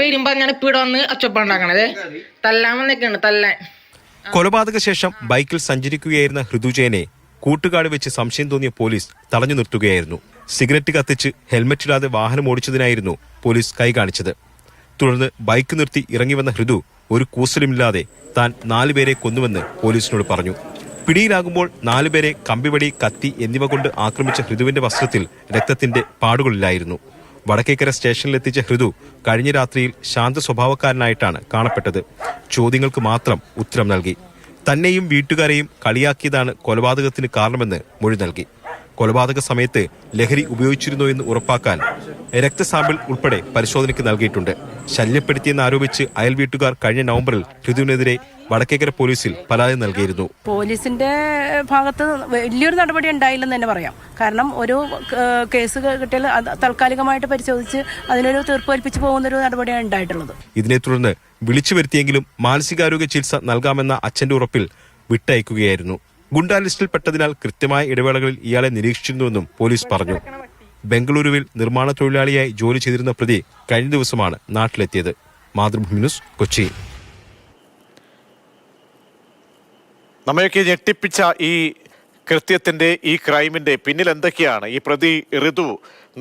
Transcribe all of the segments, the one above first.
ധൈര്യം പറഞ്ഞാണ് ഇപ്പൊ ഇവിടെ വന്ന് ഒച്ചപ്പാണ്ടാക്കണത്. തല്ലാൻ വന്നേക്കാണ്, തല്ലാൻ. കൊലപാതക ശേഷം ബൈക്കിൽ സഞ്ചരിക്കുകയായിരുന്ന ഋതുജയനെ കൂട്ടുകാട് വെച്ച് സംശയം തോന്നിയ പോലീസ് തടഞ്ഞു നിർത്തുകയായിരുന്നു. സിഗരറ്റ് കത്തിച്ച് ഹെൽമറ്റിടാതെ വാഹനം ഓടിച്ചതിനായിരുന്നു പോലീസ് കൈ കാണിച്ചത്. തുടർന്ന് ബൈക്ക് നിർത്തി ഇറങ്ങി വന്ന ഋതു ഒരു കൂസലുമില്ലാതെ താൻ 4 പേരെ കൊന്നുവെന്ന് പോലീസിനോട് പറഞ്ഞു. പിടിയിലാകുമ്പോൾ 4 പേരെ കമ്പിവടി, കത്തി എന്നിവ കൊണ്ട് ആക്രമിച്ച ഋതുവിന്റെ വസ്ത്രത്തിൽ രക്തത്തിന്റെ പാടുകളില്ലായിരുന്നു. വടക്കേക്കര സ്റ്റേഷനിലെത്തിച്ച ഋതു കഴിഞ്ഞ രാത്രിയിൽ ശാന്ത സ്വഭാവക്കാരനായിട്ടാണ് കാണപ്പെട്ടത്. ചോദ്യങ്ങൾക്ക് മാത്രം ഉത്തരം നൽകി. തന്നെയും വീട്ടുകാരെയും കളിയാക്കിയതാണ് കൊലപാതകത്തിന് കാരണമെന്ന് മൊഴി നൽകി. കൊലപാതക സമയത്ത് ലഹരി ഉപയോഗിച്ചിരുന്നോ എന്ന് ഉറപ്പാക്കാൻ രക്തസാമ്പിൾ ഉൾപ്പെടെ പരിശോധനയ്ക്ക് നൽകിയിട്ടുണ്ട്. ശല്യപ്പെടുത്തിയെന്നാരോപിച്ച് അയൽ വീട്ടുകാർ കഴിഞ്ഞ നവംബറിൽ ഋതുവിനെതിരെ വടക്കേക്കര പോലീസിൽ പരാതി നൽകിയിരുന്നു. പോലീസിന്റെ ഭാഗത്ത് വലിയൊരു നടപടി ഉണ്ടായില്ലെന്ന് തന്നെ പറയാം. കാരണം ഒരു കേസ് കിട്ടിയാൽ താൽക്കാലികമായിട്ട് പരിശോധിച്ച് അതിനൊരു തീർപ്പ് കൽപ്പിച്ച് പോകുന്നൊരു നടപടിയാണ് ഉണ്ടായിട്ടുള്ളത്. ഇതിനെ തുടർന്ന് വിളിച്ചു വരുത്തിയെങ്കിലും മാനസികാരോഗ്യ ചികിത്സ നൽകാമെന്ന അച്ഛന്റെ ഉറപ്പിൽ വിട്ടയക്കുകയായിരുന്നു. ഗുണ്ടാ ലിസ്റ്റിൽപ്പെട്ടതിനാൽ കൃത്യമായ ഇടവേളകളിൽ ഇയാളെ നിരീക്ഷിച്ചിരുന്നുവെന്നും പോലീസ് പറഞ്ഞു. ബംഗളൂരുവിൽ നിർമ്മാണ തൊഴിലാളിയായി ജോലി ചെയ്തിരുന്ന പ്രതി കഴിഞ്ഞ ദിവസമാണ് നാട്ടിലെത്തിയത്. മാതൃഭൂമി ന്യൂസ്, കൊച്ചി. നമ്മയൊക്കെ ഞെട്ടിപ്പിച്ച ഈ കൃത്യത്തിന്റെ, ഈ ക്രൈമിന്റെ പിന്നിൽ എന്തൊക്കെയാണ്? ഈ പ്രതി ഋതു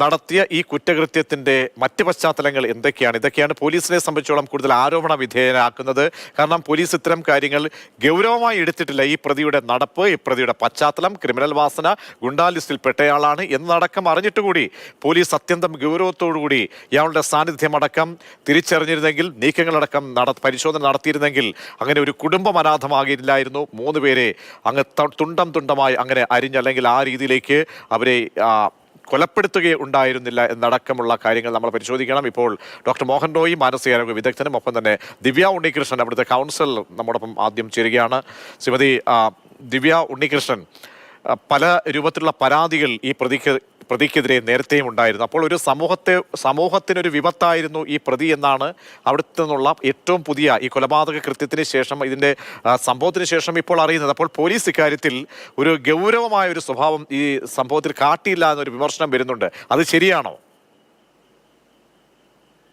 നടത്തിയ ഈ കുറ്റകൃത്യത്തിന്റെ മറ്റ് പശ്ചാത്തലങ്ങൾ എന്തൊക്കെയാണ്? ഇതൊക്കെയാണ് പോലീസിനെ സംബന്ധിച്ചോളം കൂടുതൽ ആരോപണ വിധേയനാക്കുന്നത്. കാരണം പോലീസ് ഇത്തരം കാര്യങ്ങൾ ഗൗരവമായി എടുത്തിട്ടില്ല. ഈ പ്രതിയുടെ നടപ്പ്, ഈ പ്രതിയുടെ പശ്ചാത്തലം, ക്രിമിനൽ വാസന, ഗുണ്ടാ ലിസ്റ്റിൽ പെട്ടയാളാണ് എന്നടക്കം അറിഞ്ഞിട്ടുകൂടി പോലീസ് അത്യന്തം ഗൗരവത്തോടുകൂടി ഇയാളുടെ സാന്നിധ്യമടക്കം തിരിച്ചറിഞ്ഞിരുന്നെങ്കിൽ, നീക്കങ്ങളടക്കം പരിശോധന നടത്തിയിരുന്നെങ്കിൽ അങ്ങനെ ഒരു കുടുംബം അനാഥമാകില്ലായിരുന്നു. 3 പേരെ അങ്ങ് തുണ്ടം തുണ്ടമായി അങ്ങനെ അരിഞ്ഞല്ലെങ്കിൽ ആ രീതിയിലേക്ക് അവരെ കൊലപ്പെടുത്തുകയുണ്ടായിരുന്നില്ല എന്നടക്കമുള്ള കാര്യങ്ങൾ നമ്മൾ പരിശോധിക്കണം. ഇപ്പോൾ ഡോക്ടർ മോഹൻ റോയി, മാനസികാരോഗ്യ വിദഗ്ധനും, ഒപ്പം തന്നെ ദിവ്യ ഉണ്ണികൃഷ്ണൻ, അവിടുത്തെ കൗൺസിൽ നമ്മോടൊപ്പം ആദ്യം ചേരുകയാണ്. ശ്രീമതി ദിവ്യ ഉണ്ണികൃഷ്ണൻ, പല രൂപത്തിലുള്ള പരാതികൾ ഈ പ്രതിക്കെതിരെ നേരത്തെയും ഉണ്ടായിരുന്നു. അപ്പോൾ ഒരു സമൂഹത്തിനൊരു വിപത്തായിരുന്നു ഈ പ്രതി എന്നാണ് അവിടുത്തെ നിന്നുള്ള ഏറ്റവും പുതിയ ഈ കൊലപാതക കൃത്യത്തിന് ശേഷം, ഇതിൻ്റെ സംഭവത്തിന് ശേഷം ഇപ്പോൾ അറിയുന്നത്. അപ്പോൾ പോലീസ് ഇക്കാര്യത്തിൽ ഒരു ഗൗരവമായ ഒരു സ്വഭാവം ഈ സംഭവത്തിൽ കാട്ടിയില്ല എന്നൊരു വിമർശനം വരുന്നുണ്ട്. അത് ശരിയാണോ?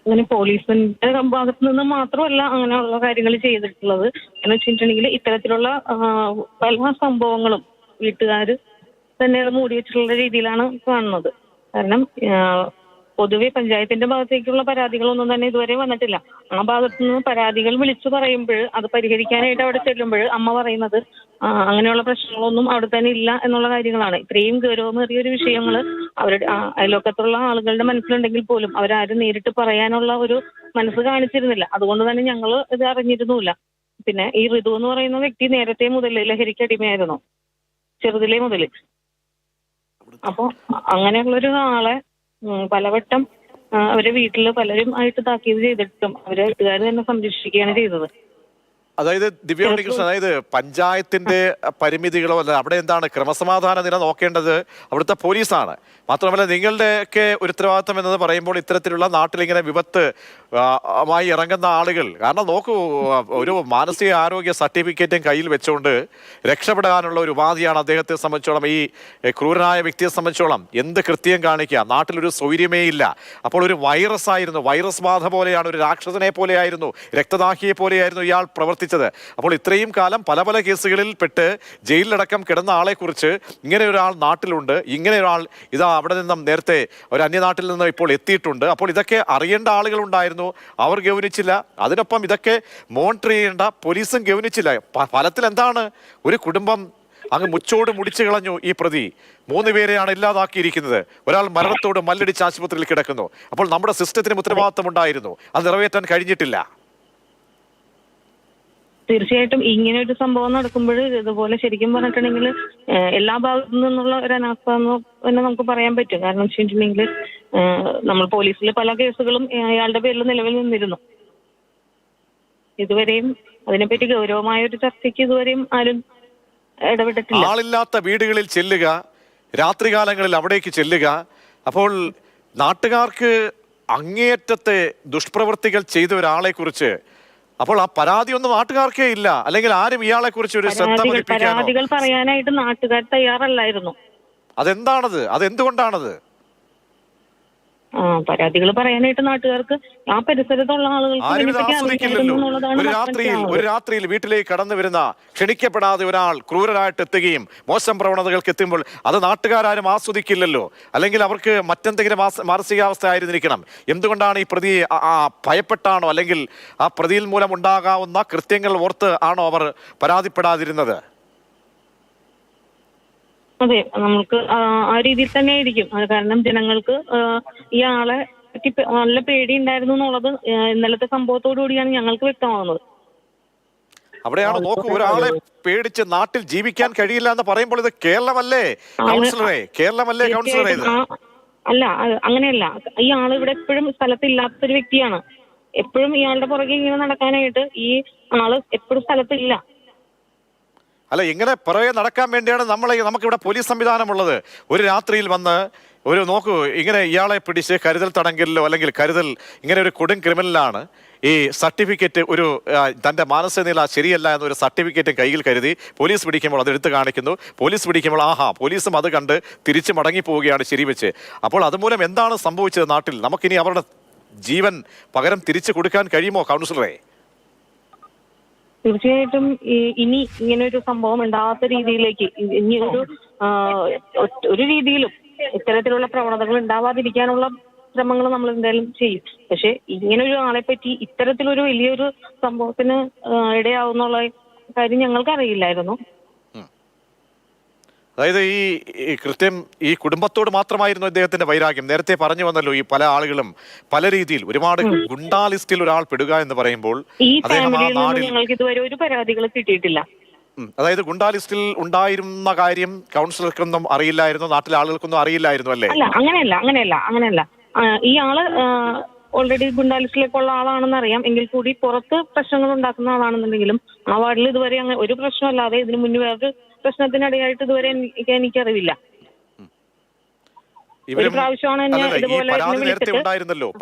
അങ്ങനെ പോലീസിന്റെ ഭാഗത്ത് നിന്ന് മാത്രമല്ല അങ്ങനെയുള്ള കാര്യങ്ങൾ ചെയ്തിട്ടുള്ളത്. എന്ന് വെച്ചിട്ടുണ്ടെങ്കിൽ ഇത്തരത്തിലുള്ള പല സംഭവങ്ങളും വീട്ടുകാർ തന്നെ മൂടി വെച്ചിട്ടുള്ള രീതിയിലാണ് കാണുന്നത്. കാരണം പൊതുവെ പഞ്ചായത്തിന്റെ ഭാഗത്തേക്കുള്ള പരാതികളൊന്നും തന്നെ ഇതുവരെ വന്നിട്ടില്ല. ആ ഭാഗത്തു നിന്ന് പരാതികൾ വിളിച്ചു പറയുമ്പോൾ അത് പരിഹരിക്കാനായിട്ട് അവിടെ ചെല്ലുമ്പോൾ അമ്മ പറയുന്നത് അങ്ങനെയുള്ള പ്രശ്നങ്ങളൊന്നും അവിടെ തന്നെ ഇല്ല എന്നുള്ള കാര്യങ്ങളാണ്. ഇത്രയും ഗൗരവമേറിയ ഒരു വിഷയങ്ങൾ അവരുടെ അയൽവക്കത്തുള്ള ആളുകളുടെ മനസ്സിലുണ്ടെങ്കിൽ പോലും അവരാരും നേരിട്ട് പറയാനുള്ള ഒരു മനസ്സ് കാണിച്ചിരുന്നില്ല. അതുകൊണ്ട് തന്നെ ഞങ്ങൾ ഇത് അറിഞ്ഞിരുന്നില്ല. പിന്നെ ഈ ഋതു എന്ന് പറയുന്ന വ്യക്തി നേരത്തെ മുതൽ ലഹരിക്ക് അടിമയായിരുന്നു, ചെറുതിലേ മുതൽ. അപ്പൊ അങ്ങനെയുള്ളൊരു ആളെ പലവട്ടം അവരെ വീട്ടില് പലരും ആയിട്ട് താക്കീത് ചെയ്തിട്ടും അവരെ വീട്ടുകാർ തന്നെ സംരക്ഷിക്കുകയാണ് ചെയ്തത്. അതായത് ദിവ്യ ഉണ്ണികൃഷ്ണൻ, അതായത് പഞ്ചായത്തിന്റെ പരിമിതികളോ അല്ല, അവിടെ എന്താണ് ക്രമസമാധാന നില നോക്കേണ്ടത് അവിടുത്തെ പോലീസാണ്. മാത്രമല്ല നിങ്ങളുടെയൊക്കെ ഒരു ഉത്തരവാദിത്തം എന്നത് പറയുമ്പോൾ ഇത്തരത്തിലുള്ള നാട്ടിലിങ്ങനെ വിപത്ത് മായി ഇറങ്ങുന്ന ആളുകൾ, കാരണം നോക്കൂ, ഒരു മാനസിക ആരോഗ്യ സർട്ടിഫിക്കറ്റും കയ്യിൽ വെച്ചുകൊണ്ട് രക്ഷപ്പെടാനുള്ള ഒരു ഉപാധിയാണ് അദ്ദേഹത്തെ സംബന്ധിച്ചോളം, ഈ ക്രൂരനായ വ്യക്തിയെ സംബന്ധിച്ചോളം. എന്ത് കൃത്യം കാണിക്കുക, നാട്ടിലൊരു സൗകര്യമേ ഇല്ല. അപ്പോൾ ഒരു വൈറസ് ആയിരുന്നു, വൈറസ് ബാധ പോലെയാണ്, ഒരു രാക്ഷസനെ പോലെയായിരുന്നു, രക്തദാഹിയെ പോലെയായിരുന്നു ഇയാൾ പ്രവർത്തിച്ചത്. അപ്പോൾ ഇത്രയും കാലം പല പല കേസുകളിൽ പെട്ട് ജയിലിലടക്കം കിടന്ന ആളെക്കുറിച്ച് ഇങ്ങനെ ഒരാൾ നാട്ടിലുണ്ട്, ഇങ്ങനെ ഒരാൾ ഇതാ അവിടെ നിന്നും നേരത്തെ ഒരു അന്യനാട്ടിൽ നിന്ന് ഇപ്പോൾ എത്തിയിട്ടുണ്ട്. അപ്പോൾ ഇതൊക്കെ അറിയേണ്ട ആളുകളുണ്ടായിരുന്നു, അവർ ഗൗനിച്ചില്ല. അതിനൊപ്പം ഇതൊക്കെ മോണിറ്റർ ചെയ്യേണ്ട പോലീസും ഗൗനിച്ചില്ല. ഫലത്തിൽ എന്താണ്? ഒരു കുടുംബം അങ്ങ് മുച്ചോട് മുടിച്ചു കളഞ്ഞു ഈ പ്രതി. 3 പേരെയാണ് ഇല്ലാതാക്കിയിരിക്കുന്നത്. ഒരാൾ മരണത്തോട് മല്ലടിച്ച് ആശുപത്രിയിൽ കിടക്കുന്നു. അപ്പോൾ നമ്മുടെ സിസ്റ്റത്തിനും ഉത്തരവാദിത്തം ഉണ്ടായിരുന്നു, അത് നിറവേറ്റാൻ കഴിഞ്ഞിട്ടില്ല. തീർച്ചയായിട്ടും ഇങ്ങനെ ഒരു സംഭവം നടക്കുമ്പോൾ ഇതുപോലെ ശരിക്കും പറഞ്ഞിട്ടുണ്ടെങ്കിൽ എല്ലാ ഭാഗത്തു നിന്നുള്ള ഒരു അനാസ്ഥ എന്ന് തന്നെ നമുക്ക് പറയാൻ പറ്റും. കാരണം വെച്ചിട്ടുണ്ടെങ്കിൽ നമ്മൾ പോലീസിൽ പല കേസുകളും അയാളുടെ പേരിൽ നിലവിൽ നിന്നിരുന്നു. ഇതുവരെയും അതിനെപ്പറ്റി ഗൗരവമായ ഒരു ചർച്ചയ്ക്ക് ഇതുവരെയും ആരും ഇടപെട്ടിട്ടില്ല. ആളില്ലാത്ത വീടുകളിൽ ചെല്ലുക, രാത്രികാലങ്ങളിൽ അവിടേക്ക് ചെല്ലുക. അപ്പോൾ നാട്ടുകാർക്ക് അങ്ങേയറ്റത്തെ ദുഷ്പ്രവൃത്തികൾ ചെയ്ത ഒരാളെ കുറിച്ച് അപ്പോൾ ആ പരാതി ഒന്നും നാട്ടുകാർക്കേ ഇല്ല, അല്ലെങ്കിൽ ആരും ഇയാളെ കുറിച്ച് ഒരു ശ്രദ്ധ പതിപ്പിക്കാനോ പരാതികൾ പറയാനായിട്ട് നാട്ടുകാർ തയ്യാറല്ലായിരുന്നു. അതെന്താണത്? അതെന്തുകൊണ്ടാണത്? പരാതികൾ പറയാനായിട്ട് നാട്ടുകാർക്ക് ആ പരിസരത്തുള്ള ആളുകൾക്ക് ആരും ഇത് ഇതിനെപ്പറ്റി ആസ്വദിക്കില്ലല്ലോ. അറിയാമെന്നുള്ളതാണ് ഒരു രാത്രിയിൽ വീട്ടിലേക്ക് കടന്നു വരുന്ന ക്ഷണിക്കപ്പെടാതെ ഒരാൾ ക്രൂരരായിട്ട് എത്തുകയും മോശം പ്രവണതകൾക്ക് എത്തുമ്പോൾ അത് നാട്ടുകാരും ആസ്വദിക്കില്ലല്ലോ. അല്ലെങ്കിൽ അവർക്ക് മറ്റെന്തെങ്കിലും മാനസികാവസ്ഥ ആയിരുന്നിരിക്കണം. എന്തുകൊണ്ടാണ് ഈ പ്രതി ഭയപ്പെട്ടാണോ അല്ലെങ്കിൽ ആ പ്രതിയിൽ മൂലം ഉണ്ടാകാവുന്ന കൃത്യങ്ങൾ ഓർത്ത് ആണോ അവർ പരാതിപ്പെടാതിരുന്നത്? അതെ, നമുക്ക് ആ രീതിയിൽ തന്നെ ആയിരിക്കും. കാരണം ജനങ്ങൾക്ക് ഇയാളെ പറ്റി നല്ല പേടി ഉണ്ടായിരുന്നു എന്നുള്ളത് ഇന്നലത്തെ സംഭവത്തോടുകൂടിയാണ് ഞങ്ങൾക്ക് വ്യക്തമാകുന്നത്. അവിടെയാണ് നോക്കൂ, ഒരാളെ പേടിച്ച് നാട്ടിൽ ജീവിക്കാൻ കഴിയില്ല എന്ന് പറയുമ്പോൾ ഇത് കേരളമല്ലേ കൗൺസിലറെ? കേരളമല്ലേ കൗൺസിലറെ ഇത്? അല്ല, അങ്ങനെയല്ല. ഈ ആള് ഇവിടെ എപ്പോഴും സ്ഥലത്തില്ലാത്തൊരു വ്യക്തിയാണ്. എപ്പോഴും ഇയാളുടെ പുറകെ ഇങ്ങനെ നടക്കാനായിട്ട് ഈ ആള് എപ്പോഴും സ്ഥലത്തില്ല. അല്ല, ഇങ്ങനെ പുറകെ നടക്കാൻ വേണ്ടിയാണ് നമുക്കിവിടെ പോലീസ് സംവിധാനമുള്ളത്. ഒരു രാത്രിയിൽ വന്ന് നോക്കൂ, ഇങ്ങനെ ഇയാളെ പിടിച്ച് കരുതൽ തടങ്കലിലോ അല്ലെങ്കിൽ ഇങ്ങനെ ഒരു കൊടും ക്രിമിനലാണ് ഈ സർട്ടിഫിക്കറ്റ് തന്റെ മാനസിക നില ശരിയല്ല എന്നൊരു സർട്ടിഫിക്കറ്റ് കയ്യിൽ കരുതി പോലീസ് പിടിക്കുമ്പോൾ അത് എടുത്ത് കാണിക്കുന്നു. പോലീസ് പിടിക്കുമ്പോൾ പോലീസും അത് കണ്ട് തിരിച്ചു മടങ്ങി പോവുകയാണ് ശരിവെച്ച്. അപ്പോൾ അതുമൂലം എന്താണ് സംഭവിച്ചത് നാട്ടിൽ? നമുക്കിനി അവരുടെ ജീവൻ പകരം തിരിച്ചു കൊടുക്കാൻ കഴിയുമോ കൗൺസിലറെ? തീർച്ചയായിട്ടും ഇനി ഇങ്ങനെ ഒരു സംഭവം ഉണ്ടാവാത്ത രീതിയിലേക്ക് ഇനി ഒരു രീതിയിലും ഇത്തരത്തിലുള്ള പ്രവണതകൾ ഉണ്ടാവാതിരിക്കാനുള്ള ശ്രമങ്ങൾ നമ്മൾ എന്തായാലും ചെയ്യും. പക്ഷെ ഇങ്ങനെ ഒരു ആളെ പറ്റി ഇത്തരത്തിലൊരു വലിയൊരു സംഭവത്തിന് ഇടയാവുന്നുള്ള കാര്യം ഞങ്ങൾക്ക് അറിയില്ലായിരുന്നു. അതായത് ഈ കൃത്യം ഈ കുടുംബത്തോട് മാത്രമായിരുന്നു അദ്ദേഹത്തിന്റെ വൈരാഗ്യം. നേരത്തെ പറഞ്ഞു വന്നല്ലോ, ഈ പല ആളുകളും പല രീതിയിൽ ഒരുപാട് ഗുണ്ടാ ലിസ്റ്റിൽ ഒരാൾ പെടുക എന്ന് പറയുമ്പോൾ ഈ ഫാമിലിയിൽ നിന്ന് ഞങ്ങൾക്ക് ഇതുവരെ ഒരു പരാതികൾ കിട്ടിയിട്ടില്ല. അതായത് ഗുണ്ടാ ലിസ്റ്റിൽ ഉണ്ടായിരുന്ന കാര്യം കൗൺസിലർക്കൊന്നും അറിയില്ലായിരുന്നു, നാട്ടിലെ ആളുകൾക്കൊന്നും അറിയില്ലായിരുന്നു അല്ലേ? അല്ല, അങ്ങനെയല്ല. ഈ ആള് ഓൾറെഡി ഗുണ്ടാ ലിസ്റ്റിലേക്കുള്ള ആളാണെന്ന് അറിയാം. എങ്കിൽ കൂടി പുറത്ത് പ്രശ്നങ്ങൾ ഉണ്ടാക്കുന്ന ആളാണെന്നുണ്ടെങ്കിലും ആ വാർഡിൽ ഇതുവരെ അങ്ങനെ ഒരു പ്രശ്നമല്ലാതെ ഇതിനു മുന്നേ വേറൊരു പ്രശ്നത്തിനിടയായിട്ട് ഇതുവരെ എനിക്കറിവില്ല.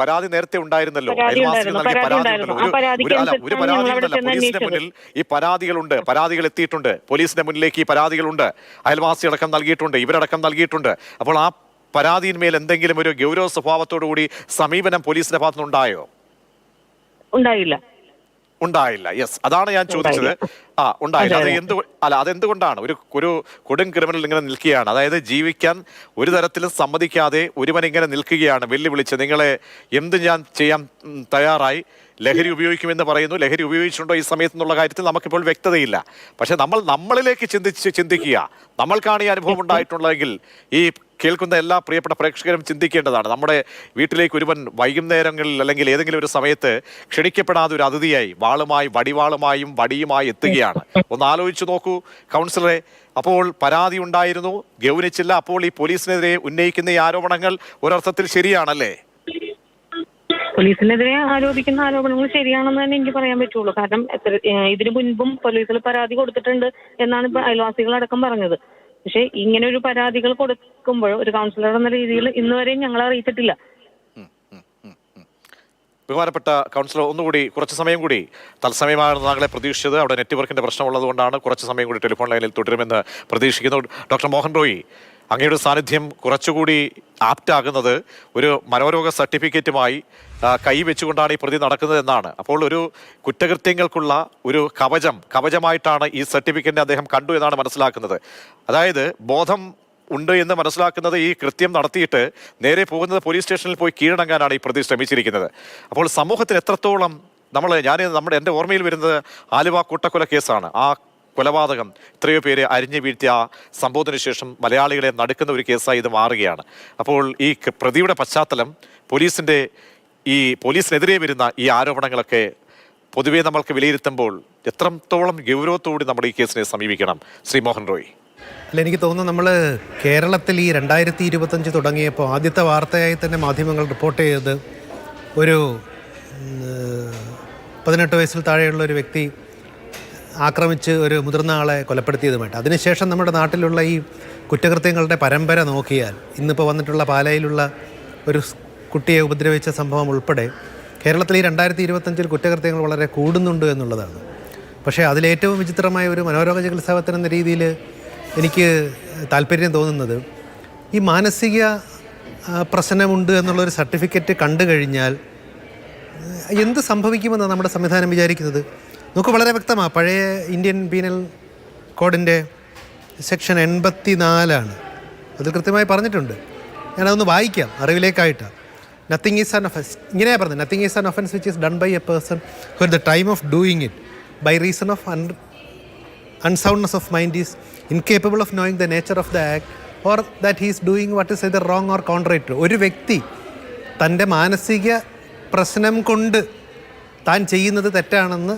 പരാതി നേരത്തെ ഉണ്ടായിരുന്നല്ലോ. പോലീസിന്റെ മുന്നിൽ ഈ പരാതികളുണ്ട്, പരാതികൾ എത്തിയിട്ടുണ്ട്, പോലീസിന്റെ മുന്നിലേക്ക് ഈ പരാതികളുണ്ട്, അയൽവാസി അടക്കം നൽകിയിട്ടുണ്ട്, ഇവരടക്കം നൽകിയിട്ടുണ്ട്. അപ്പോൾ ആ പരാതിയിന്മേൽ എന്തെങ്കിലും ഒരു ഗൗരവ സ്വഭാവത്തോടു കൂടി സമീപനം പോലീസിന്റെ ഭാഗത്തുനിന്ന് ഉണ്ടായോ? ഉണ്ടായില്ല. യെസ്, അതാണ് ഞാൻ ചോദിച്ചത്. ഉണ്ടായില്ല. അതെന്തുകൊണ്ടാണ് ഒരു കൊടും ക്രിമിനൽ ഇങ്ങനെ നിൽക്കുകയാണ്? അതായത് ജീവിക്കാൻ ഒരു തരത്തിലും സമ്മതിക്കാതെ ഒരുവൻ ഇങ്ങനെ നിൽക്കുകയാണ്, വെല്ലുവിളിച്ച് നിങ്ങളെ എന്ത് ഞാൻ ചെയ്യാൻ തയ്യാറായി, ലഹരി ഉപയോഗിക്കുമെന്ന് പറയുന്നു. ലഹരി ഉപയോഗിച്ചിട്ടുണ്ടോ ഈ സമയത്ത് എന്നുള്ള കാര്യത്തിൽ നമുക്കിപ്പോൾ വ്യക്തതയില്ല. പക്ഷെ നമ്മളിലേക്ക് ചിന്തിക്കുക. നമ്മൾക്കാണ് ഈ അനുഭവം ഉണ്ടായിട്ടുള്ളതെങ്കിൽ ഈ കേൾക്കുന്ന എല്ലാ പ്രിയപ്പെട്ട പ്രേക്ഷകരും ചിന്തിക്കേണ്ടതാണ്. നമ്മുടെ വീട്ടിലേക്ക് ഒരുവൻ വൈകുന്നേരങ്ങളിൽ അല്ലെങ്കിൽ ഏതെങ്കിലും ഒരു സമയത്ത് ക്ഷണിക്കപ്പെടാതെ ഒരു അതിഥിയായി വടിവാളുമായും വടിയുമായി എത്തുകയാണ്. ഒന്ന് ആലോചിച്ചു നോക്കൂ കൗൺസിലറെ. അപ്പോൾ പരാതി ഉണ്ടായിരുന്നു, ഗൗനിച്ചില്ല. അപ്പോൾ ഈ പോലീസിനെതിരെ ഉന്നയിക്കുന്ന ഈ ആരോപണങ്ങൾ ഒരർത്ഥത്തിൽ ശരിയാണല്ലേ? പോലീസിനെതിരെ ആരോപിക്കുന്ന ആരോപണങ്ങൾ ശരിയാണെന്ന് തന്നെ എനിക്ക് പറയാൻ പറ്റുള്ളൂ. കാരണം ഇതിനു മുൻപും പോലീസിൽ പരാതി കൊടുത്തിട്ടുണ്ട് എന്നാണ് ഇപ്പൊ അയൽവാസികളടക്കം പറഞ്ഞത്. പക്ഷെ ഇങ്ങനെ ഒരു പരാതികൾ കൊടുക്കുമ്പോൾ ഒരു കൗൺസിലർ എന്ന രീതിയിൽ ഇന്നുവരെയും ഞങ്ങളെ അറിയിച്ചിട്ടില്ല. ബഹുമാനപ്പെട്ട കൗൺസിലർ, ഒന്നുകൂടി കുറച്ച് സമയം കൂടി തത്സമയമാണ് താങ്കളെ പ്രതീക്ഷിച്ചത്. അവിടെ നെറ്റ്വർക്കിന്റെ പ്രശ്നമുള്ളതുകൊണ്ടാണ് കുറച്ച് സമയം കൂടി ടെലിഫോൺ ലൈനിൽ തുടരുമെന്ന് പ്രതീക്ഷിക്കുന്നു. ഡോക്ടർ മോഹൻ റോയി, അങ്ങയുടെ സാന്നിധ്യം കുറച്ചുകൂടി ആപ്റ്റാകുന്നത് ഒരു മനോരോഗ സർട്ടിഫിക്കറ്റുമായി കൈവച്ചുകൊണ്ടാണ് ഈ പ്രതി നടക്കുന്നത് എന്നാണ്. അപ്പോൾ ഒരു കുറ്റകൃത്യങ്ങൾക്കുള്ള ഒരു കവചമായിട്ടാണ് ഈ സർട്ടിഫിക്കറ്റിനെ അദ്ദേഹം കണ്ടു എന്നാണ് മനസ്സിലാക്കുന്നത്. അതായത് ബോധം ഉണ്ട് എന്ന് മനസ്സിലാക്കുന്നത് ഈ കൃത്യം നടത്തിയിട്ട് നേരെ പോകുന്നത് പോലീസ് സ്റ്റേഷനിൽ പോയി കീഴടങ്ങാനാണ് ഈ പ്രതി ശ്രമിച്ചിരിക്കുന്നത്. അപ്പോൾ സമൂഹത്തിന് എത്രത്തോളം എൻ്റെ ഓർമ്മയിൽ വരുന്നത് ആലുവ കൂട്ടക്കൊല കേസാണ്. ആ കൊലപാതകം എത്രയോ പേര് അരിഞ്ഞു വീഴ്ത്തിയ ആ സംഭവത്തിന് ശേഷം മലയാളികളെ നടുക്കുന്ന ഒരു കേസായി ഇത് മാറുകയാണ്. അപ്പോൾ ഈ പ്രതിയുടെ പശ്ചാത്തലം, പോലീസിനെതിരെ വരുന്ന ഈ ആരോപണങ്ങളൊക്കെ പൊതുവെ നമ്മൾക്ക് വിലയിരുത്തുമ്പോൾ എത്രത്തോളം ഗൗരവത്തോടെ നമ്മൾ ഈ കേസിനെ സമീപിക്കണം? ശ്രീ മോഹൻ റോയ്. അല്ല, എനിക്ക് തോന്നുന്നു നമ്മൾ കേരളത്തിൽ ഈ 2025 തുടങ്ങിയപ്പോൾ ആദ്യത്തെ വാർത്തയായി തന്നെ മാധ്യമങ്ങൾ റിപ്പോർട്ട് ചെയ്തത് ഒരു 18 വയസ്സിൽ താഴെയുള്ള ഒരു വ്യക്തി ആക്രമിച്ച് ഒരു മുതിർന്ന ആളെ കൊലപ്പെടുത്തിയതുമായിട്ട്. അതിനുശേഷം നമ്മുടെ നാട്ടിലുള്ള ഈ കുറ്റകൃത്യങ്ങളുടെ പരമ്പര നോക്കിയാൽ ഇന്നിപ്പോൾ വന്നിട്ടുള്ള പാലായിലുള്ള ഒരു കുട്ടിയെ ഉപദ്രവിച്ച സംഭവം ഉൾപ്പെടെ കേരളത്തിൽ ഈ 2025 കുറ്റകൃത്യങ്ങൾ വളരെ കൂടുന്നുണ്ട് എന്നുള്ളതാണ്. പക്ഷേ അതിലേറ്റവും വിചിത്രമായ ഒരു മനോരോഗ ചികിത്സാപത്തിന് എന്ന രീതിയിൽ എനിക്ക് താല്പര്യം തോന്നുന്നത് ഈ മാനസിക പ്രശ്നമുണ്ട് എന്നുള്ളൊരു സർട്ടിഫിക്കറ്റ് കണ്ടു കഴിഞ്ഞാൽ എന്ത് സംഭവിക്കുമെന്നാണ് നമ്മുടെ സംവിധാനം വിചാരിക്കുന്നത്? നമുക്ക് വളരെ വ്യക്തമാണ്. പഴയ ഇന്ത്യൻ പീനൽ കോഡിൻ്റെ സെക്ഷൻ 84 അതിൽ കൃത്യമായി പറഞ്ഞിട്ടുണ്ട്. ഞാനതൊന്ന് വായിക്കാം അറിവിലേക്കായിട്ട്. നത്തിങ് ഈസ് ആൻ ഒഫൻസ്, ഇങ്ങനെയാണ് പറഞ്ഞത്. Nothing is an offence which is done by a person who at the time of doing it by reason of unsoundness of mind is incapable of knowing the nature of the act or that he is doing what is either wrong or contrary to. ഒരു വ്യക്തി തൻ്റെ മാനസിക പ്രശ്നം കൊണ്ട് താൻ ചെയ്യുന്നത് തെറ്റാണെന്ന്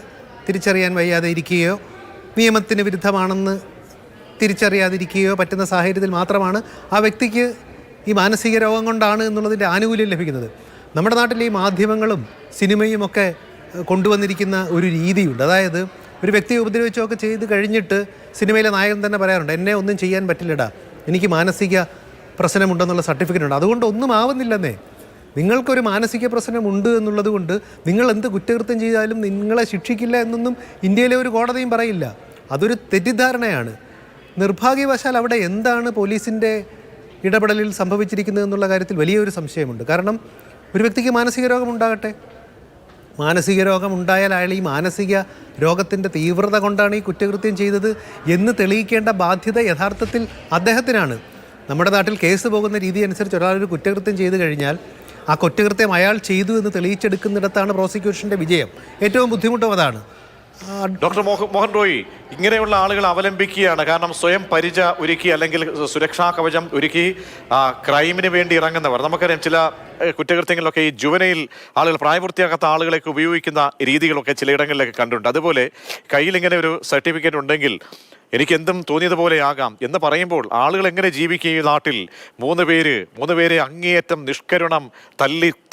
തിരിച്ചറിയാൻ വയ്യാതെ ഇരിക്കുകയോ നിയമത്തിന് വിരുദ്ധമാണെന്ന് തിരിച്ചറിയാതിരിക്കുകയോ പറ്റുന്ന സാഹചര്യത്തിൽ മാത്രമാണ് ആ വ്യക്തിക്ക് ഈ മാനസിക രോഗം കൊണ്ടാണ് എന്നുള്ളതിൻ്റെ ആനുകൂല്യം ലഭിക്കുന്നത്. നമ്മുടെ നാട്ടിൽ ഈ മാധ്യമങ്ങളും സിനിമയും ഒക്കെ കൊണ്ടുവന്നിരിക്കുന്ന ഒരു രീതിയുണ്ട്. അതായത് ഒരു വ്യക്തിയെ ഉപദ്രവിച്ചൊക്കെ ചെയ്ത് കഴിഞ്ഞിട്ട് സിനിമയിലെ നായകൻ തന്നെ പറയാറുണ്ട്, എന്നെ ഒന്നും ചെയ്യാൻ പറ്റില്ലടാ, എനിക്ക് മാനസിക പ്രശ്നമുണ്ടെന്നുള്ള സർട്ടിഫിക്കറ്റ് ഉണ്ട്, അതുകൊണ്ട് ഒന്നും ആവുന്നില്ലെന്നേ. നിങ്ങൾക്കൊരു മാനസിക പ്രശ്നമുണ്ട് എന്നുള്ളത് കൊണ്ട് നിങ്ങൾ എന്ത് കുറ്റകൃത്യം ചെയ്താലും നിങ്ങളെ ശിക്ഷിക്കില്ല എന്നൊന്നും ഇന്ത്യയിലെ ഒരു കോടതിയും പറയില്ല. അതൊരു തെറ്റിദ്ധാരണയാണ്. നിർഭാഗ്യവശാൽ അവിടെ എന്താണ് പോലീസിൻ്റെ ഇടപെടലിൽ സംഭവിച്ചിരിക്കുന്നത് എന്നുള്ള കാര്യത്തിൽ വലിയൊരു സംശയമുണ്ട്. കാരണം ഒരു വ്യക്തിക്ക് മാനസിക രോഗമുണ്ടാകട്ടെ, മാനസിക രോഗം ഉണ്ടായാൽ അയാൾ ഈ മാനസിക രോഗത്തിൻ്റെ തീവ്രത കൊണ്ടാണ് ഈ കുറ്റകൃത്യം ചെയ്തത് എന്ന് തെളിയിക്കേണ്ട ബാധ്യത യഥാർത്ഥത്തിൽ അദ്ദേഹത്തിനാണ്. നമ്മുടെ നാട്ടിൽ കേസ് പോകുന്ന രീതി അനുസരിച്ച് ഒരാളൊരു കുറ്റകൃത്യം ചെയ്തു കഴിഞ്ഞാൽ ആ കുറ്റകൃത്യം അയാൾ ചെയ്തു എന്ന് തെളിയിച്ചെടുക്കുന്നിടത്താണ് പ്രോസിക്യൂഷൻ്റെ വിജയം. ഏറ്റവും ബുദ്ധിമുട്ടും അതാണ്. ഡോക്ടർ മോഹൻ റോയി, ഇങ്ങനെയുള്ള ആളുകൾ അവലംബിക്കുകയാണ്. കാരണം സ്വയം പരിച ഒരുക്കി അല്ലെങ്കിൽ സുരക്ഷാ കവചം ഒരുക്കി ക്രൈമിന് വേണ്ടി ഇറങ്ങുന്നവർ, നമുക്കറിയാം ചില കുറ്റകൃത്യങ്ങളിലൊക്കെ ഈ ജുവനയിൽ ആളുകൾ, പ്രായപൂർത്തിയാകാത്ത ആളുകളൊക്കെ ഉപയോഗിക്കുന്ന രീതികളൊക്കെ ചിലയിടങ്ങളിലൊക്കെ കണ്ടിട്ടുണ്ട്. അതുപോലെ കയ്യിൽ ഇങ്ങനെ ഒരു സർട്ടിഫിക്കറ്റ് ഉണ്ടെങ്കിൽ എനിക്ക് എന്തും തോന്നിയതുപോലെ ആകാം എന്ന് പറയുമ്പോൾ ആളുകൾ എങ്ങനെ ജീവിക്കും ഈ നാട്ടിൽ? മൂന്ന് പേരെ അങ്ങേയറ്റം നിഷ്കരുണം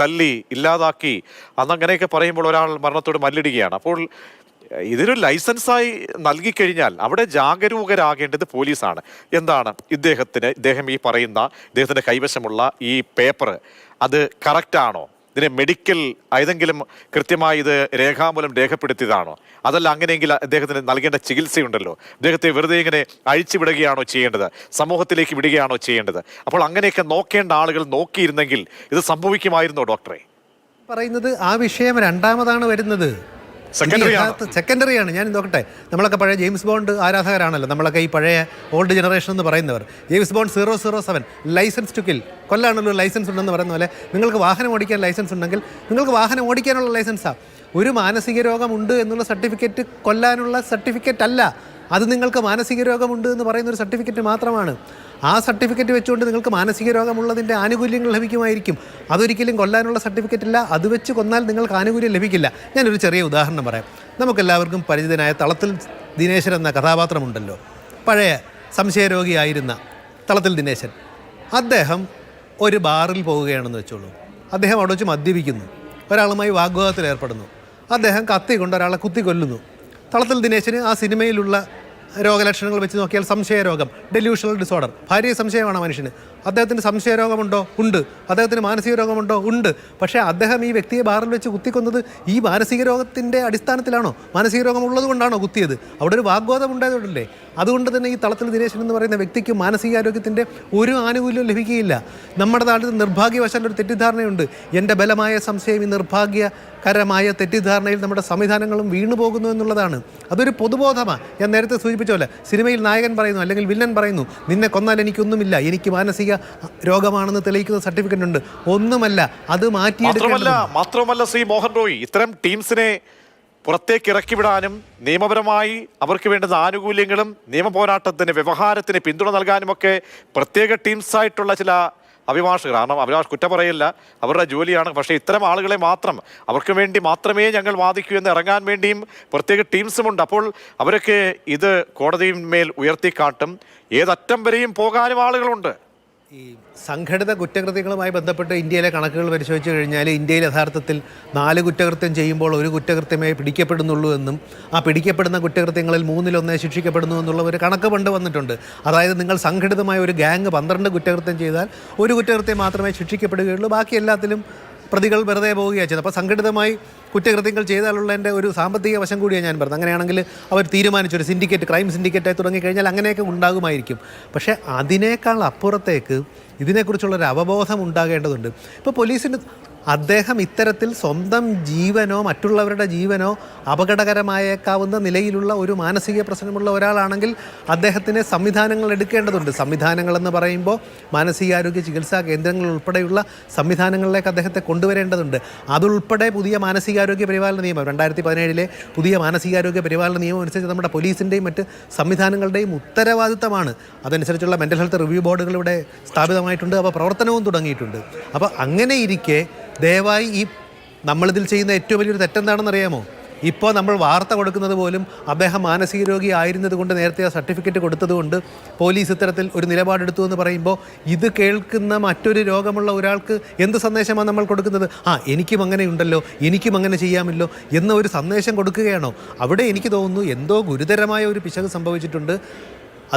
തല്ലി ഇല്ലാതാക്കി അങ്ങനെയൊക്കെ പറയുമ്പോൾ ഒരാൾ മരണത്തോട് മല്ലിടുകയാണ്. അപ്പോൾ ഇതൊരു ലൈസൻസായി നൽകിക്കഴിഞ്ഞാൽ അവിടെ ജാഗരൂകരാകേണ്ടത് പോലീസാണ്. എന്താണ് ഇദ്ദേഹം ഈ പറയുന്ന ഇദ്ദേഹത്തിൻ്റെ കൈവശമുള്ള ഈ പേപ്പർ അത് കറക്റ്റാണോ? ഇതിനെ മെഡിക്കൽ ഏതെങ്കിലും കൃത്യമായി ഇത് രേഖാമൂലം രേഖപ്പെടുത്തിയതാണോ? അതല്ല അങ്ങനെയെങ്കിൽ അദ്ദേഹത്തിന് നൽകേണ്ട ചികിത്സയുണ്ടല്ലോ. അദ്ദേഹത്തെ വെറുതെ ഇങ്ങനെ അഴിച്ചു വിടുകയാണോ ചെയ്യേണ്ടത്? സമൂഹത്തിലേക്ക് വിടുകയാണോ ചെയ്യേണ്ടത്? അപ്പോൾ അങ്ങനെയൊക്കെ നോക്കേണ്ട ആളുകൾ നോക്കിയിരുന്നെങ്കിൽ ഇത് സംഭവിക്കുമായിരുന്നോ ഡോക്ടറെ? പറയുന്നത് ആ വിഷയം രണ്ടാമതാണ് വരുന്നത്, സെക്കൻഡറിയാണ്. ഞാൻ നോക്കട്ടെ, നമ്മളൊക്കെ പഴയ ജെയിംസ് ബോണ്ട് ആരാധകരാണല്ലോ, നമ്മളൊക്കെ ഈ പഴയ ഓൾഡ് ജനറേഷൻ എന്ന് പറയുന്നവർ. James Bond 007 licence to kill, കൊല്ലാനുള്ള ലൈസൻസ് ഉണ്ടെന്ന് പറയുന്ന പോലെ നിങ്ങൾക്ക് വാഹനം ഓടിക്കാൻ ലൈസൻസ് ഉണ്ടെങ്കിൽ നിങ്ങൾക്ക് വാഹനം ഓടിക്കാനുള്ള ലൈസൻസാണ്. ഒരു മാനസിക രോഗമുണ്ട് എന്നുള്ള സർട്ടിഫിക്കറ്റ് കൊല്ലാനുള്ള സർട്ടിഫിക്കറ്റ് അല്ല, അത് നിങ്ങൾക്ക് മാനസിക രോഗമുണ്ട് എന്ന് പറയുന്നൊരു സർട്ടിഫിക്കറ്റ് മാത്രമാണ്. ആ സർട്ടിഫിക്കറ്റ് വെച്ചുകൊണ്ട് നിങ്ങൾക്ക് മാനസിക രോഗമുള്ളതിൻ്റെ ആനുകൂല്യങ്ങൾ ലഭിക്കുമായിരിക്കും. അതൊരിക്കലും കൊല്ലാനുള്ള സർട്ടിഫിക്കറ്റ് ഇല്ല. അത് വെച്ച് കൊന്നാൽ നിങ്ങൾക്ക് ആനുകൂല്യം ലഭിക്കില്ല. ഞാനൊരു ചെറിയ ഉദാഹരണം പറയാം. നമുക്കെല്ലാവർക്കും പരിചിതനായ തളത്തിൽ ദിനേശൻ എന്ന കഥാപാത്രമുണ്ടല്ലോ, പഴയ സംശയരോഗിയായിരുന്ന തളത്തിൽ ദിനേശൻ. അദ്ദേഹം ഒരു ബാറിൽ പോവുകയാണെന്ന് വെച്ചോളൂ. അദ്ദേഹം അവിടെ വെച്ച് മദ്യപിക്കുന്നു, ഒരാളുമായി വാഗ്വാദത്തിൽ ഏർപ്പെടുന്നു, അദ്ദേഹം കത്തി കൊണ്ട് ഒരാളെ കുത്തിക്കൊല്ലുന്നു. തളത്തിൽ ദിനേശന് ആ സിനിമയിലുള്ള രോഗലക്ഷണങ്ങൾ വെച്ച് നോക്കിയാൽ സംശയരോഗം, ഡെല്യൂഷണൽ ഡിസോർഡർ, ഭാര്യ സംശയമാണ് മനുഷ്യന്. അദ്ദേഹത്തിന് സംശയരോഗമുണ്ടോ? ഉണ്ട്. അദ്ദേഹത്തിന് മാനസിക രോഗമുണ്ടോ? ഉണ്ട്. പക്ഷേ അദ്ദേഹം ഈ വ്യക്തിയെ ബാറിൽ വെച്ച് കുത്തിക്കൊന്നത് ഈ മാനസിക രോഗത്തിൻ്റെ അടിസ്ഥാനത്തിലാണോ? മാനസിക രോഗമുള്ളത് കൊണ്ടാണോ കുത്തിയത്? അവിടെ ഒരു വാഗ്വാദം ഉണ്ടായതുകൊണ്ടല്ലേ. അതുകൊണ്ട് തന്നെ ഈ തളത്തിൽ ദിനേശൻ എന്ന് പറയുന്ന വ്യക്തിക്ക് മാനസികാരോഗ്യത്തിൻ്റെ ഒരു ആനുകൂല്യം ലഭിക്കുകയില്ല. നമ്മുടെ നാട്ടിൽ നിർഭാഗ്യവശാൽ ഒരു തെറ്റിദ്ധാരണയുണ്ട്. എൻ്റെ ബലമായ സംശയം ഈ നിർഭാഗ്യകരമായ തെറ്റിദ്ധാരണയിൽ നമ്മുടെ സംവിധാനങ്ങളും വീണു പോകുന്നു എന്നുള്ളതാണ്. അതൊരു പൊതുബോധമാണ്. ഞാൻ നേരത്തെ സൂചിപ്പിച്ച പോലെ സിനിമയിൽ നായകൻ പറയുന്നു അല്ലെങ്കിൽ വില്ലൻ പറയുന്നു, നിന്നെ കൊന്നാൽ എനിക്കൊന്നുമില്ല, എനിക്ക് മാനസിക രോഗമാണെന്ന് തെളിയിക്കുന്ന സർട്ടിഫിക്കറ്റ് ഉണ്ട്. ഒന്നുമല്ല, അത് മാറ്റിയെടുക്കണം. മാത്രമല്ല ശ്രീ മോഹൻ റോയി, ഇത്തരം ടീംസിനെ പുറത്തേക്ക് ഇറക്കിവിടാനും നിയമപരമായി അവർക്ക് വേണ്ടുന്ന ആനുകൂല്യങ്ങളും നിയമ പോരാട്ടത്തിന് വ്യവഹാരത്തിന് പിന്തുണ നൽകാനുമൊക്കെ പ്രത്യേക ടീംസായിട്ടുള്ള ചില അഭിഭാഷകർ, കാരണം കുറ്റം പറയില്ല, അവരുടെ ജോലിയാണ്. പക്ഷേ ഇത്തരം ആളുകളെ മാത്രം അവർക്ക് വേണ്ടി മാത്രമേ ഞങ്ങൾ വാദിക്കൂ എന്ന് ഇറങ്ങാൻ വേണ്ടിയും പ്രത്യേക ടീംസുമുണ്ട്. അപ്പോൾ അവരൊക്കെ ഇത് കോടതിയിന്മേൽ ഉയർത്തിക്കാട്ടും. ഏതറ്റം വരെയും പോകാനും ആളുകളുണ്ട്. ഈ സംഘടിത കുറ്റകൃത്യങ്ങളുമായി ബന്ധപ്പെട്ട് ഇന്ത്യയിലെ കണക്കുകൾ പരിശോധിച്ച് കഴിഞ്ഞാൽ ഇന്ത്യയിൽ യഥാർത്ഥത്തിൽ 4 കുറ്റകൃത്യം ചെയ്യുമ്പോൾ 1 കുറ്റകൃത്യമേ പിടിക്കപ്പെടുന്നുള്ളൂ എന്നും ആ പിടിക്കപ്പെടുന്ന കുറ്റകൃത്യങ്ങളിൽ 3-1 ശിക്ഷിക്കപ്പെടുന്നു എന്നുള്ള ഒരു കണക്ക് പണ്ട് വന്നിട്ടുണ്ട്. അതായത് നിങ്ങൾ സംഘടിതമായ ഒരു ഗ്യാങ് 12 കുറ്റകൃത്യം ചെയ്താൽ 1 കുറ്റകൃത്യം മാത്രമേ ശിക്ഷിക്കപ്പെടുകയുള്ളൂ, ബാക്കി എല്ലാത്തിലും പ്രതികൾ വെറുതെ പോവുകയാണ് ചെയ്തത്. അപ്പോൾ സംഘടിതമായി കുറ്റകൃത്യങ്ങൾ ചെയ്താലുള്ളതിൻ്റെ ഒരു സാമ്പത്തിക വശം കൂടിയാണ് ഞാൻ പറഞ്ഞത്. അങ്ങനെയാണെങ്കിൽ അവർ തീരുമാനിച്ചൊരു സിൻഡിക്കേറ്റ്, ക്രൈം സിൻഡിക്കേറ്റായി തുടങ്ങിക്കഴിഞ്ഞാൽ അങ്ങനെയൊക്കെ ഉണ്ടാകുമായിരിക്കും. പക്ഷേ അതിനേക്കാൾ അപ്പുറത്തേക്ക് ഇതിനെക്കുറിച്ചുള്ളൊരു അവബോധം ഉണ്ടാകേണ്ടതുണ്ട്. ഇപ്പോൾ പോലീസിന് അദ്ദേഹം ഇത്തരത്തിൽ സ്വന്തം ജീവനോ മറ്റുള്ളവരുടെ ജീവനോ അപകടകരമായേക്കാവുന്ന നിലയിലുള്ള ഒരു മാനസിക പ്രശ്നമുള്ള ഒരാളാണെങ്കിൽ അദ്ദേഹത്തിന് സംവിധാനങ്ങൾ എടുക്കേണ്ടതുണ്ട്. സംവിധാനങ്ങളെന്ന് പറയുമ്പോൾ മാനസികാരോഗ്യ ചികിത്സാ കേന്ദ്രങ്ങൾ ഉൾപ്പെടെയുള്ള സംവിധാനങ്ങളിലേക്ക് അദ്ദേഹത്തെ കൊണ്ടുവരേണ്ടതുണ്ട്. അതുൾപ്പെടെ പുതിയ മാനസികാരോഗ്യ പരിപാലന നിയമം 2017 പുതിയ മാനസികാരോഗ്യ പരിപാലന നിയമം അനുസരിച്ച് നമ്മുടെ പോലീസിൻ്റെയും മറ്റ് സംവിധാനങ്ങളുടെയും ഉത്തരവാദിത്തമാണ്. അതനുസരിച്ചുള്ള മെൻ്റൽ ഹെൽത്ത് റിവ്യൂ ബോർഡുകൾ ഇവിടെ സ്ഥാപിതമായിട്ടുണ്ട്. അപ്പോൾ പ്രവർത്തനവും തുടങ്ങിയിട്ടുണ്ട്. അപ്പോൾ അങ്ങനെ ഇരിക്കെ ദയവായി ഈ നമ്മളിതിൽ ചെയ്യുന്ന ഏറ്റവും വലിയൊരു തെറ്റെന്താണെന്നറിയാമോ? ഇപ്പോൾ നമ്മൾ വാർത്ത കൊടുക്കുന്നത് പോലും അദ്ദേഹം മാനസിക രോഗി ആയിരുന്നത് കൊണ്ട് നേരത്തെ ആ സർട്ടിഫിക്കറ്റ് കൊടുത്തതുകൊണ്ട് പോലീസ് ഇത്തരത്തിൽ ഒരു നിലപാടെടുത്തു എന്ന് പറയുമ്പോൾ ഇത് കേൾക്കുന്ന മറ്റൊരു രോഗമുള്ള ഒരാൾക്ക് എന്ത് സന്ദേശമാണ് നമ്മൾ കൊടുക്കുന്നത്? എനിക്കും അങ്ങനെ ഉണ്ടല്ലോ, എനിക്കും അങ്ങനെ ചെയ്യാമല്ലോ എന്ന ഒരു സന്ദേശം കൊടുക്കുകയാണോ? അവിടെ എനിക്ക് തോന്നുന്നു എന്തോ ഗുരുതരമായ ഒരു പിശക് സംഭവിച്ചിട്ടുണ്ട്.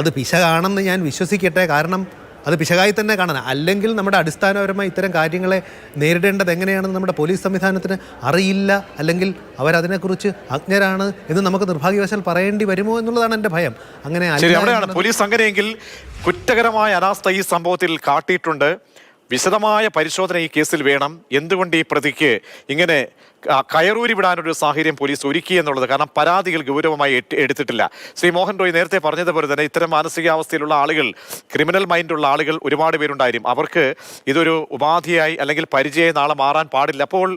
അത് പിശകാണെന്ന് ഞാൻ വിശ്വസിക്കട്ടെ. കാരണം അത് പിശകായി തന്നെ കാണാൻ, അല്ലെങ്കിൽ നമ്മുടെ അടിസ്ഥാനപരമായി ഇത്തരം കാര്യങ്ങളെ നേരിടേണ്ടത് എങ്ങനെയാണെന്ന് നമ്മുടെ പോലീസ് സംവിധാനത്തിന് അറിയില്ല, അല്ലെങ്കിൽ അവരതിനെക്കുറിച്ച് അജ്ഞരാണ് എന്ന് നമുക്ക് നിർഭാഗ്യവശാൽ പറയേണ്ടി വരുമോ എന്നുള്ളതാണ് എൻ്റെ ഭയം. അങ്ങനെ അവിടെയാണ് പോലീസ് അങ്ങനെയെങ്കിൽ കുറ്റകരമായ അനാസ്ഥ ഈ സംഭവത്തിൽ കാട്ടിയിട്ടുണ്ട്. വിശദമായ പരിശോധന ഈ കേസിൽ വേണം. എന്തുകൊണ്ട് ഈ പ്രതിക്ക് ഇങ്ങനെ കയറൂരി വിടാനൊരു സാഹചര്യം പോലീസ് ഒരുക്കി എന്നുള്ളത്. കാരണം പരാതികൾ ഗൗരവമായി എടുത്തിട്ടില്ല. ശ്രീ മോഹൻ റോയ് നേരത്തെ പറഞ്ഞതുപോലെ തന്നെ ഇത്തരം മാനസികാവസ്ഥയിലുള്ള ആളുകൾ, ക്രിമിനൽ മൈൻഡുള്ള ആളുകൾ ഒരുപാട് പേരുണ്ടായിരിക്കും. അവർക്ക് ഇതൊരു ഉപാധിയായി അല്ലെങ്കിൽ പരിചയമായി നാളെ മാറാൻ പാടില്ല. അപ്പോൾ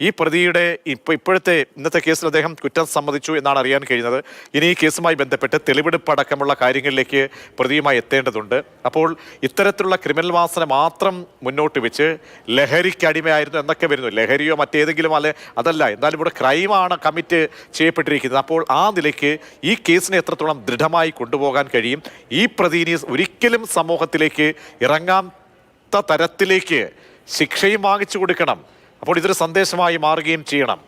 ഈ പ്രതിയുടെ ഇപ്പോഴത്തെ ഇന്നത്തെ കേസിൽ അദ്ദേഹം കുറ്റം സമ്മതിച്ചു എന്നാണ് അറിയാൻ കഴിയുന്നത്. ഇനി ഈ കേസുമായി ബന്ധപ്പെട്ട് തെളിവെടുപ്പ് അടക്കമുള്ള കാര്യങ്ങളിലേക്ക് പ്രതിയുമായി എത്തേണ്ടതുണ്ട്. അപ്പോൾ ഇത്തരത്തിലുള്ള ക്രിമിനൽ വാസന മാത്രം മുന്നോട്ട് വെച്ച് ലഹരിക്ക് അടിമയായിരുന്നു എന്നൊക്കെ വരുന്നു. ലഹരിയോ മറ്റേതെങ്കിലും അതല്ല, എന്നാലും ഇവിടെ ക്രൈമാണ് കമ്മിറ്റ് ചെയ്യപ്പെട്ടിരിക്കുന്നത്. അപ്പോൾ ആ നിലയ്ക്ക് ഈ കേസിനെ എത്രത്തോളം ദൃഢമായി കൊണ്ടുപോകാൻ കഴിയും? ഈ പ്രതിനി ഒരിക്കലും സമൂഹത്തിലേക്ക് ഇറങ്ങാത്ത തരത്തിലേക്ക് ശിക്ഷയും വാങ്ങിച്ചു കൊടുക്കണം. അപ്പോൾ ഇതൊരു സന്ദേശമായി മാറുകയും ചെയ്യണം.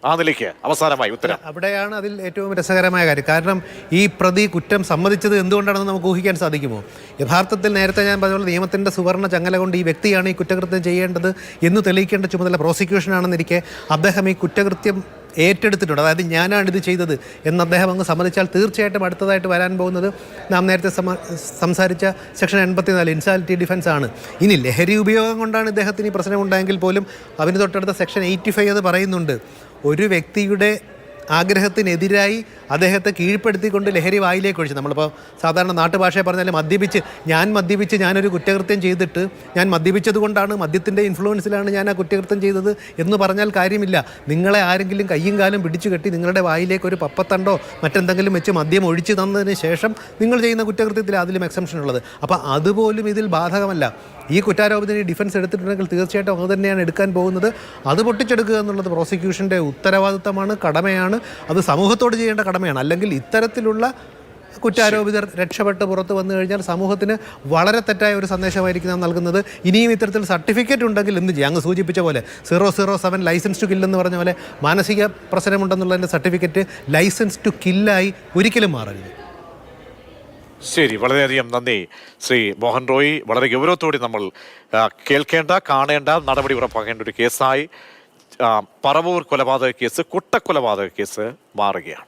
ആ നിലയ്ക്ക് അവസാനമായി ഉത്തരം. അവിടെയാണ് അതിൽ ഏറ്റവും രസകരമായ കാര്യം. കാരണം ഈ പ്രതി കുറ്റം സമ്മതിച്ചത് എന്തുകൊണ്ടാണെന്ന് നമുക്ക് ഊഹിക്കാൻ സാധിക്കുമോ? യഥാർത്ഥത്തിൽ നേരത്തെ ഞാൻ പറഞ്ഞ നിയമത്തിൻ്റെ സുവർണ്ണ ചങ്ങല കൊണ്ട് ഈ വ്യക്തിയാണ് ഈ കുറ്റകൃത്യം ചെയ്യേണ്ടത് എന്ന് തെളിയിക്കേണ്ട ചുമതല പ്രോസിക്യൂഷനാണെന്നിരിക്കെ അദ്ദേഹം ഈ കുറ്റകൃത്യം ഏറ്റെടുത്തിട്ടുണ്ട്. അതായത് ഞാനാണിത് ചെയ്തത് എന്ന് അദ്ദേഹം അങ്ങ് സമ്മതിച്ചാൽ തീർച്ചയായിട്ടും അടുത്തതായിട്ട് വരാൻ പോകുന്നത് നാം നേരത്തെ സംസാരിച്ച സെക്ഷൻ 84 ഇൻസാലിറ്റി ഡിഫൻസ് ആണ്. ഇനി ലഹരി ഉപയോഗം കൊണ്ടാണ് ഇദ്ദേഹത്തിന് ഈ പ്രശ്നമുണ്ടായെങ്കിൽ പോലും അതിന് തൊട്ടടുത്ത സെക്ഷൻ 85 അത് പറയുന്നുണ്ട്. ഒരു വ്യക്തിയുടെ ആഗ്രഹത്തിനെതിരായി അദ്ദേഹത്തെ കീഴ്പ്പെടുത്തിക്കൊണ്ട് ലഹരി വായിലേക്ക് ഒഴിച്ചു. നമ്മളിപ്പോൾ സാധാരണ നാട്ടുഭാഷയെ പറഞ്ഞാൽ മദ്യപിച്ച് ഞാനൊരു കുറ്റകൃത്യം ചെയ്തിട്ട് ഞാൻ മദ്യപിച്ചത് കൊണ്ടാണ്, മദ്യത്തിൻ്റെ ഇൻഫ്ലുവൻസിലാണ് ഞാൻ ആ കുറ്റകൃത്യം ചെയ്തത് എന്ന് പറഞ്ഞാൽ കാര്യമില്ല. നിങ്ങളെ ആരെങ്കിലും കയ്യും കാലും പിടിച്ചു കെട്ടി നിങ്ങളുടെ വായിലേക്ക് ഒരു പപ്പത്തണ്ടോ മറ്റെന്തെങ്കിലും വെച്ച് മദ്യം ഒഴിച്ചു തന്നതിന് ശേഷം നിങ്ങൾ ചെയ്യുന്ന കുറ്റകൃത്യത്തിൽ അതിലും എക്സംഷൻ ഉള്ളത്. അപ്പോൾ അതുപോലും ഇതിൽ ബാധകമല്ല. ഈ കുറ്റാരോപണത്തിന് ഡിഫൻസ് എടുത്തിട്ടുണ്ടെങ്കിൽ തീർച്ചയായിട്ടും അത് തന്നെയാണ് എടുക്കാൻ പോകുന്നത്. അത് പൊട്ടിച്ചെടുക്കുക എന്നുള്ളത് പ്രോസിക്യൂഷൻ്റെ ഉത്തരവാദിത്തമാണ്, കടമയാണ്. അത് സമൂഹത്തോട് ചെയ്യേണ്ട കടമയാണ്. അല്ലെങ്കിൽ ഇത്തരത്തിലുള്ള കുറ്റാരോപിതർ രക്ഷപ്പെട്ട് പുറത്ത് വന്നു കഴിഞ്ഞാൽ സമൂഹത്തിന് വളരെ തെറ്റായ ഒരു സന്ദേശമായിരിക്കും നാം നൽകുന്നത്. ഇനിയും ഇത്തരത്തിൽ സർട്ടിഫിക്കറ്റ് ഉണ്ടെങ്കിൽ എന്ത് ചെയ്യും? അങ്ങ് സൂചിപ്പിച്ച പോലെ 007 ലൈസൻസ് ടു കില്ലെന്ന് പറഞ്ഞ പോലെ മാനസിക പ്രശ്നമുണ്ടെന്നുള്ളതിൻ്റെ സർട്ടിഫിക്കറ്റ് ലൈസൻസ് ടു കില്ലായി ഒരിക്കലും മാറരുത്. ശരി, വളരെയധികം നന്ദി ശ്രീ മോഹൻ റോയ്. വളരെ ഗൗരവത്തോടെ നമ്മൾ കേൾക്കേണ്ട, കാണേണ്ട, നടപടി ഉറപ്പാക്കേണ്ട ഒരു കേസായി പറവൂർ കൊലപാതക കേസ്, കുട്ടക്കൊലപാതക കേസ് മാറുകയാണ്.